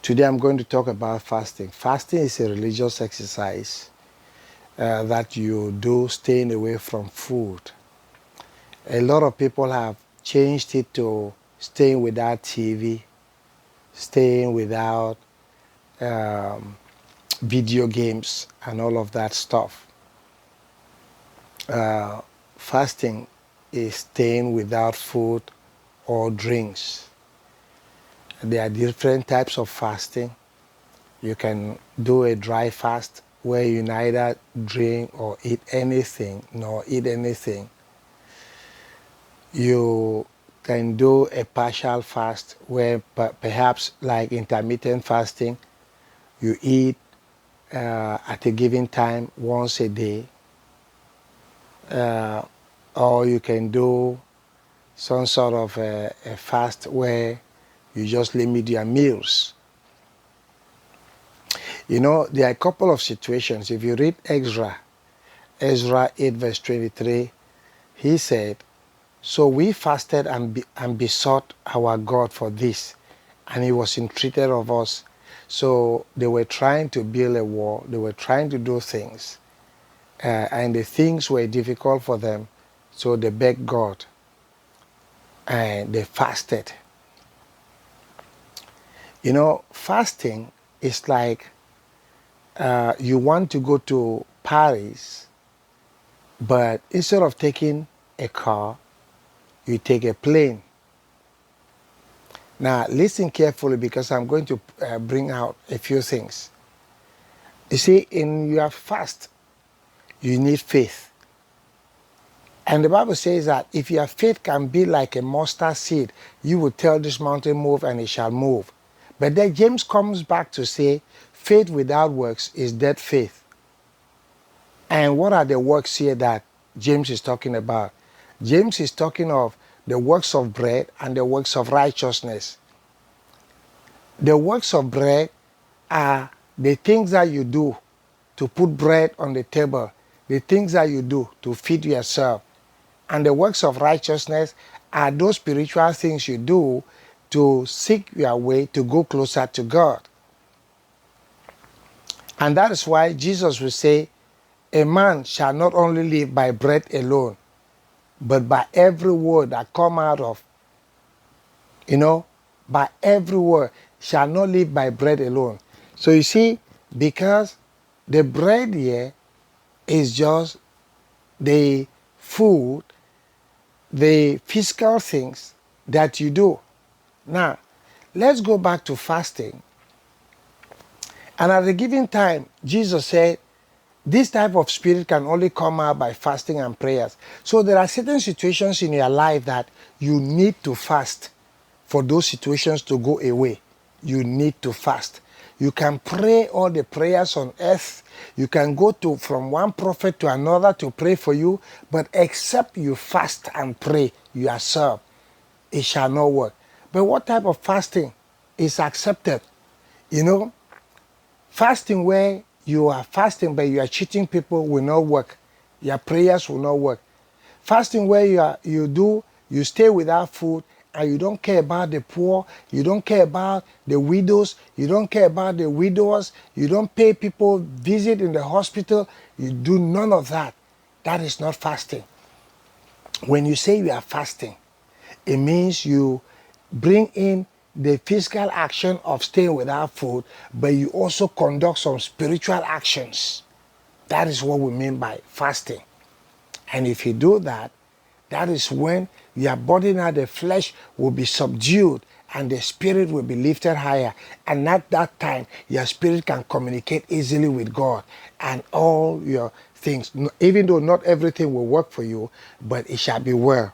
Today I'm going to talk about fasting. Fasting is a religious exercise that you do staying away from food. A lot of people have changed it to staying without TV, staying without um, video games and all of that stuff. Uh, Fasting is staying without food or drinks. There are different types of fasting. You can do a dry fast where you neither drink or eat anything nor eat anything. You can do a partial fast where perhaps like intermittent fasting, you eat at a given time once a day. Or you can do some sort of a fast where you just limit your meals. You know, there are a couple of situations. If you read Ezra 8 verse 23, he said, "So we fasted and besought our God for this, and he was entreated of us." So they were trying to build a wall. They were trying to do things. And the things were difficult for them. So they begged God and they fasted. You know, fasting is like you want to go to Paris, but instead of taking a car, you take a plane. Now, listen carefully because I'm going to bring out a few things. You see, in your fast, you need faith. And the Bible says that if your faith can be like a mustard seed, you will tell this mountain, move, and it shall move. But then James comes back to say, faith without works is dead faith. And what are the works here that James is talking about? James is talking of the works of bread and the works of righteousness. The works of bread are the things that you do to put bread on the table, the things that you do to feed yourself. And the works of righteousness are those spiritual things you do to seek your way to go closer to God. And that is why Jesus will say, a man shall not only live by bread alone, but by every word that come out of, by every word, shall not live by bread alone. So you see, because the bread here is just the food, the physical things that you do. Now, let's go back to fasting. And at a given time, Jesus said, this type of spirit can only come out by fasting and prayers. So there are certain situations in your life that you need to fast for those situations to go away. You need to fast. You can pray all the prayers on earth. You can go from one prophet to another to pray for you, but except you fast and pray yourself, it shall not work. But what type of fasting is accepted? Fasting where you are fasting but you are cheating people will not work. Your prayers will not work. Fasting where you stay without food and you don't care about the poor, you don't care about the widows, you don't care about the widowers, you don't pay people visit in the hospital, you do none of that. That is not fasting. When you say you are fasting, it means you bring in the physical action of staying without food, but you also conduct some spiritual actions. That is what we mean by fasting. And if you do that, that is when your body, now the flesh, will be subdued and the spirit will be lifted higher. And at that time, your spirit can communicate easily with God and all your things. Even though not everything will work for you, but it shall be well.